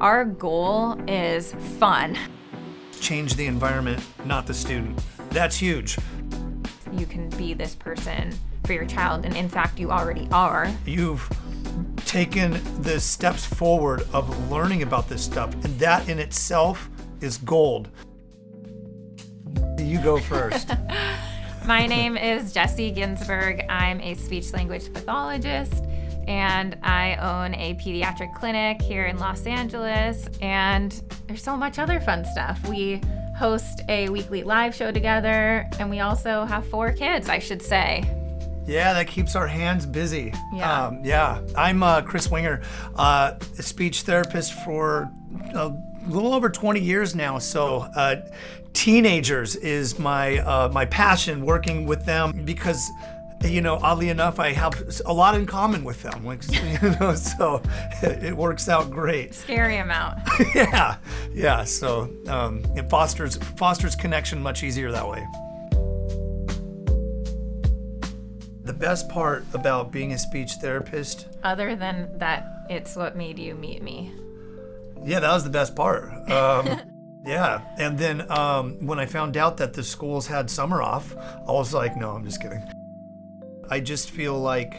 Our goal is fun. Change the environment, not the student. That's huge. You can be this person for your child, and in fact, you already are. You've taken the steps forward of learning about this stuff, and that in itself is gold. You go first. My name is Jessie Ginsburg. I'm a speech-language pathologist, and I own a pediatric clinic here in Los Angeles, and there's so much other fun stuff. We host a weekly live show together, and we also have 4 kids, I should say. Yeah, that keeps our hands busy. Yeah. I'm Chris Wenger, a speech therapist for a little over 20 years now. So teenagers is my passion, working with them because, oddly enough, I have a lot in common with them. So it works out great. Scary amount. Yeah. So it fosters connection much easier that way. The best part about being a speech therapist, other than that, it's what made you meet me. Yeah, that was the best part. Yeah, and then when I found out that the schools had summer off, I was like, no, I'm just kidding. I just feel like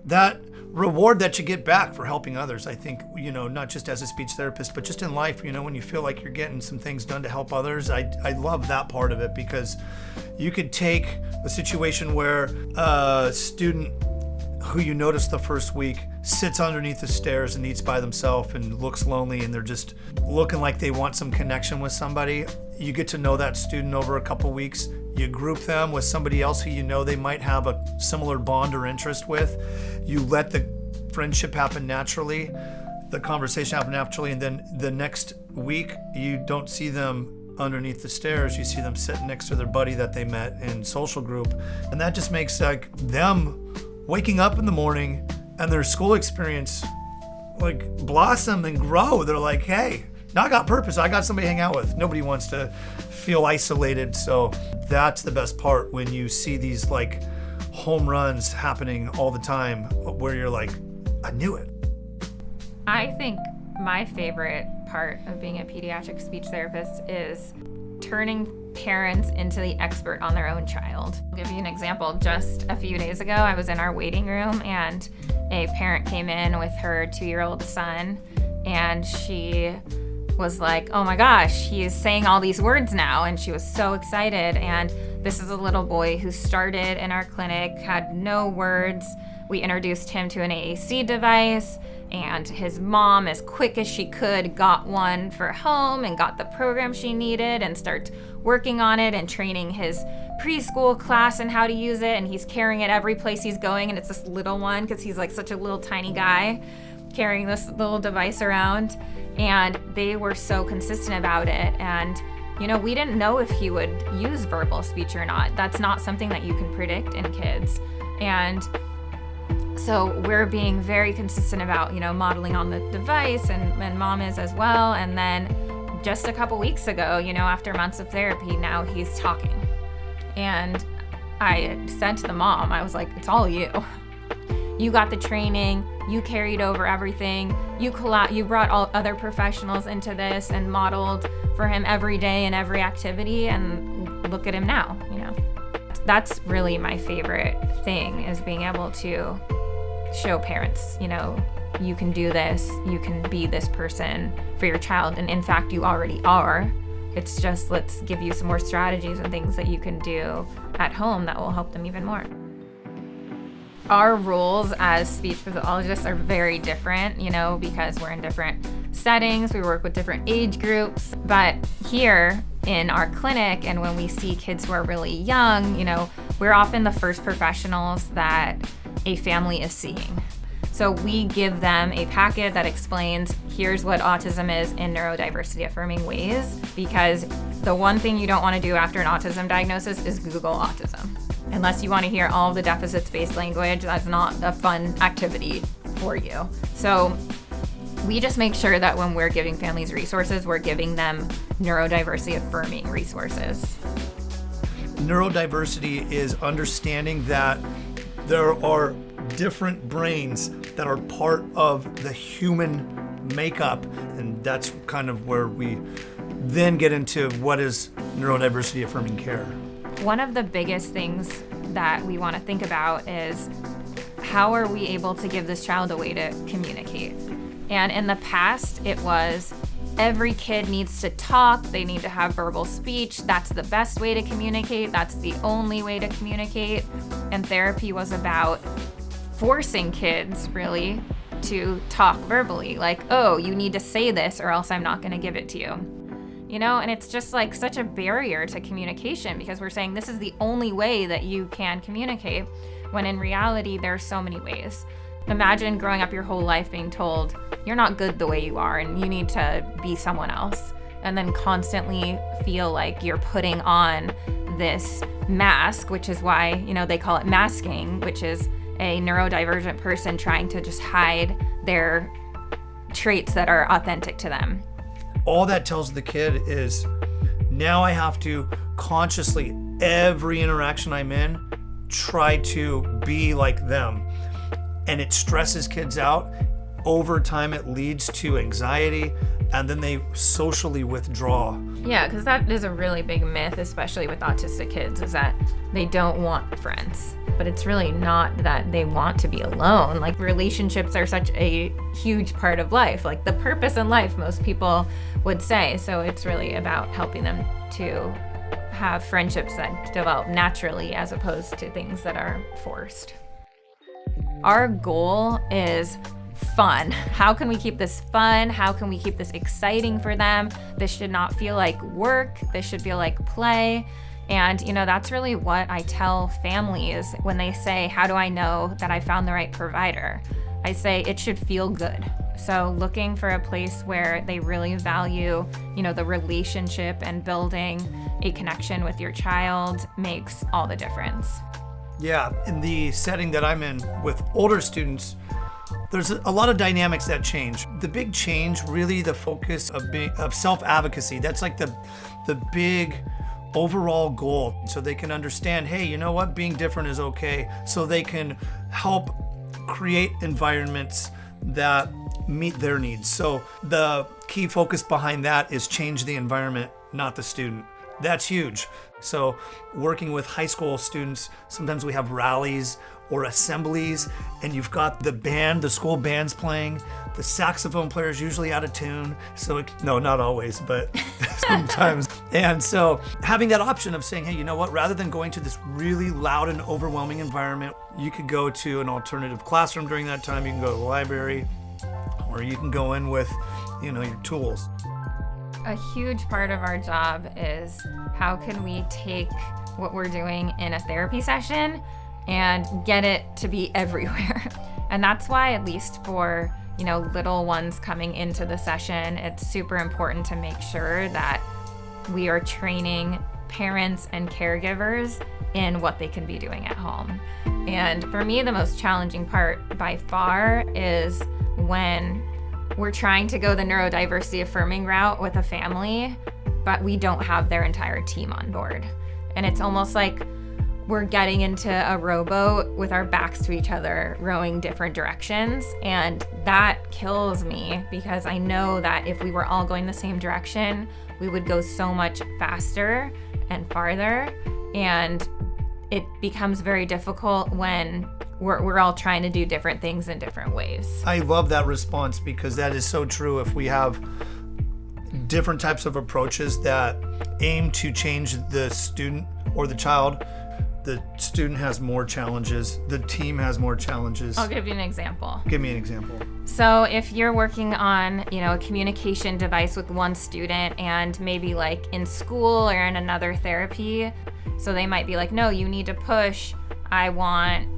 that reward that you get back for helping others, I think, not just as a speech therapist, but just in life, when you feel like you're getting some things done to help others, I love that part of it, because you could take a situation where a student who you notice the first week sits underneath the stairs and eats by themselves and looks lonely, and they're just looking like they want some connection with somebody. You get to know that student over a couple weeks. You group them with somebody else who they might have a similar bond or interest with. You let the friendship happen naturally, the conversation happen naturally, and then the next week you don't see them underneath the stairs. You see them sitting next to their buddy that they met in social group, and that just makes them waking up in the morning and their school experience blossom and grow. They're like, hey, now I got purpose. I got somebody to hang out with. Nobody wants to feel isolated. So that's the best part, when you see these home runs happening all the time, where you're like, I knew it. I think my favorite part of being a pediatric speech therapist is turning parents into the expert on their own child. I'll give you an example. Just a few days ago, I was in our waiting room, and a parent came in with her 2-year-old son, and she was like, oh my gosh, he is saying all these words now, and she was so excited. And this is a little boy who started in our clinic, had no words. We introduced him to an AAC device, and his mom, as quick as she could, got one for home and got the program she needed and started working on it and training his preschool class and how to use it. And he's carrying it every place he's going, and it's this little one because he's such a little tiny guy carrying this little device around. And they were so consistent about it. And we didn't know if he would use verbal speech or not. That's not something that you can predict in kids. And so we're being very consistent about, modeling on the device, and mom is as well. And then just a couple weeks ago, after months of therapy, now he's talking. And I said to the mom, I was like, it's all you. You got the training, you carried over everything, you brought all other professionals into this and modeled for him every day and every activity, and look at him now, That's really my favorite thing, is being able to show parents, you can do this, you can be this person for your child, and in fact, you already are. It's just, let's give you some more strategies and things that you can do at home that will help them even more. Our roles as speech pathologists are very different, because we're in different settings, we work with different age groups. But here in our clinic, and when we see kids who are really young, we're often the first professionals that a family is seeing. So we give them a packet that explains, here's what autism is in neurodiversity-affirming ways, because the one thing you don't want to do after an autism diagnosis is Google autism. Unless you want to hear all of the deficits-based language, that's not a fun activity for you. So we just make sure that when we're giving families resources, we're giving them neurodiversity-affirming resources. Neurodiversity is understanding that there are different brains that are part of the human makeup, and that's kind of where we then get into what is neurodiversity-affirming care. One of the biggest things that we want to think about is how are we able to give this child a way to communicate? And in the past, it was every kid needs to talk, they need to have verbal speech, that's the best way to communicate, that's the only way to communicate. And therapy was about forcing kids, really, to talk verbally. Like, oh, you need to say this or else I'm not going to give it to you. You know, and it's just like such a barrier to communication because we're saying this is the only way that you can communicate, when in reality, there are so many ways. Imagine growing up your whole life being told, you're not good the way you are and you need to be someone else. And then constantly feel like you're putting on this mask, which is why, you know, they call it masking, which is a neurodivergent person trying to just hide their traits that are authentic to them. All that tells the kid is now I have to consciously, every interaction I'm in, try to be like them. And it stresses kids out. Over time, it leads to anxiety, and then they socially withdraw. Yeah, because that is a really big myth, especially with autistic kids, is that they don't want friends. But it's really not that they want to be alone. Like, relationships are such a huge part of life, like the purpose in life, most people would say. So it's really about helping them to have friendships that develop naturally as opposed to things that are forced. Our goal is fun. How can we keep this fun? How can we keep this exciting for them? This should not feel like work. This should feel like play. And, you know, that's really what I tell families when they say, how do I know that I found the right provider? I say it should feel good. So looking for a place where they really value, you know, the relationship and building a connection with your child makes all the difference. Yeah, in the setting that I'm in with older students, there's a lot of dynamics that change. The big change, really the focus of self-advocacy. That's like the big overall goal. So they can understand, hey, you know what, being different is okay. So they can help create environments that meet their needs. So the key focus behind that is change the environment, not the student. That's huge. So working with high school students, sometimes we have rallies or assemblies, and you've got the band, the school band's playing, the saxophone player is usually out of tune. So no, not always, but sometimes. And so having that option of saying, hey, you know what, rather than going to this really loud and overwhelming environment, you could go to an alternative classroom during that time. You can go to the library, or you can go in with, you know, your tools. A huge part of our job is how can we take what we're doing in a therapy session and get it to be everywhere. And that's why, at least for, you know, little ones coming into the session, it's super important to make sure that we are training parents and caregivers in what they can be doing at home. And for me, the most challenging part by far is when we're trying to go the neurodiversity affirming route with a family, but we don't have their entire team on board. And it's almost like we're getting into a rowboat with our backs to each other, rowing different directions. And that kills me because I know that if we were all going the same direction, we would go so much faster and farther. And it becomes very difficult when we're all trying to do different things in different ways. I love that response because that is so true. If we have different types of approaches that aim to change the student or the child, the student has more challenges, the team has more challenges. I'll give you an example. Give me an example. So if you're working on, you know, a communication device with one student and maybe like in school or in another therapy, so they might be like, no, you need to push, I want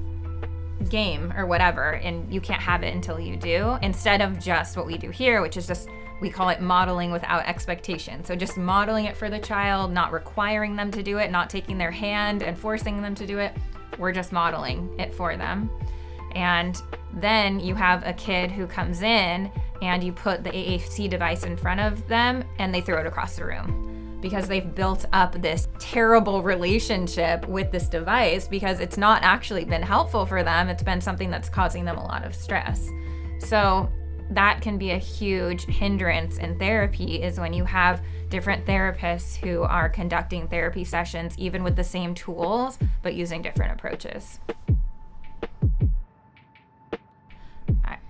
game or whatever, and you can't have it until you do, instead of just what we do here, which is just, we call it modeling without expectation. So just modeling it for the child, not requiring them to do it, not taking their hand and forcing them to do it. We're just modeling it for them. And then you have a kid who comes in and you put the AAC device in front of them and they throw it across the room because they've built up this terrible relationship with this device because it's not actually been helpful for them. It's been something that's causing them a lot of stress. So that can be a huge hindrance in therapy, is when you have different therapists who are conducting therapy sessions, even with the same tools, but using different approaches.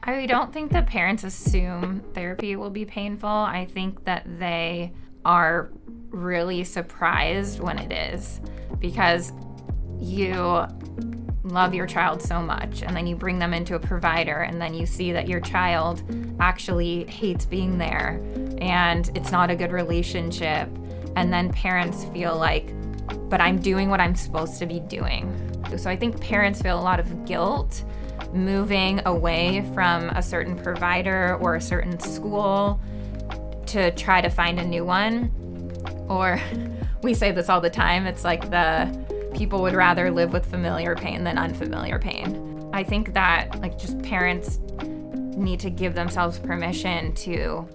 I don't think that parents assume therapy will be painful. I think that they are really surprised when it is, because you love your child so much, and then you bring them into a provider, and then you see that your child actually hates being there and it's not a good relationship, and then parents feel like, but I'm doing what I'm supposed to be doing. So I think parents feel a lot of guilt moving away from a certain provider or a certain school to try to find a new one. Or we say this all the time, it's like the people would rather live with familiar pain than unfamiliar pain. I think that like just parents need to give themselves permission to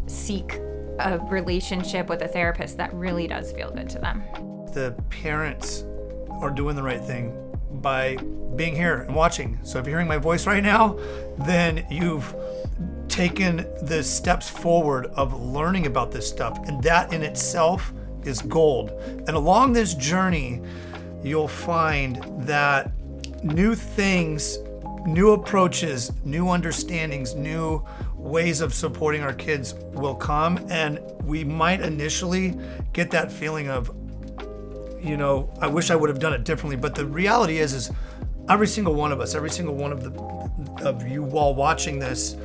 seek a relationship with a therapist that really does feel good to them. The parents are doing the right thing by being here and watching. So if you're hearing my voice right now, then you've taken the steps forward of learning about this stuff, and that in itself is gold. And along this journey, you'll find that new things, new approaches, new understandings, new ways of supporting our kids will come, and we might initially get that feeling of, you know, I wish I would have done it differently. But the reality is every single one of us, every single one of you while watching this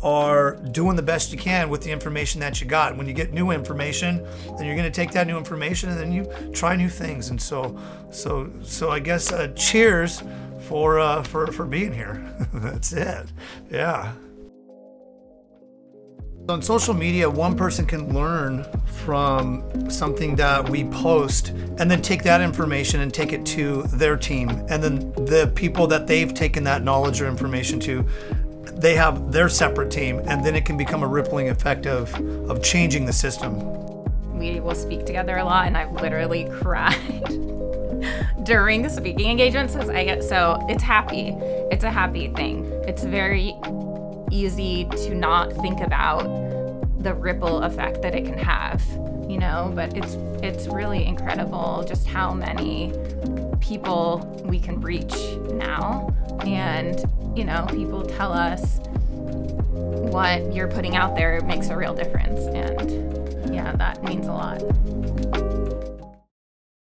are doing the best you can with the information that you got. When you get new information, then you're going to take that new information and then you try new things. And so I guess cheers for being here. That's it. Yeah. On social media, one person can learn from something that we post and then take that information and take it to their team. And then the people that they've taken that knowledge or information to, they have their separate team, and then it can become a rippling effect of changing the system. We will speak together a lot, and I've literally cried during speaking engagements. So it's happy. It's a happy thing. It's very easy to not think about the ripple effect that it can have, you know, but it's really incredible just how many people we can reach now. And, you know, people tell us what you're putting out there makes a real difference. And yeah, that means a lot.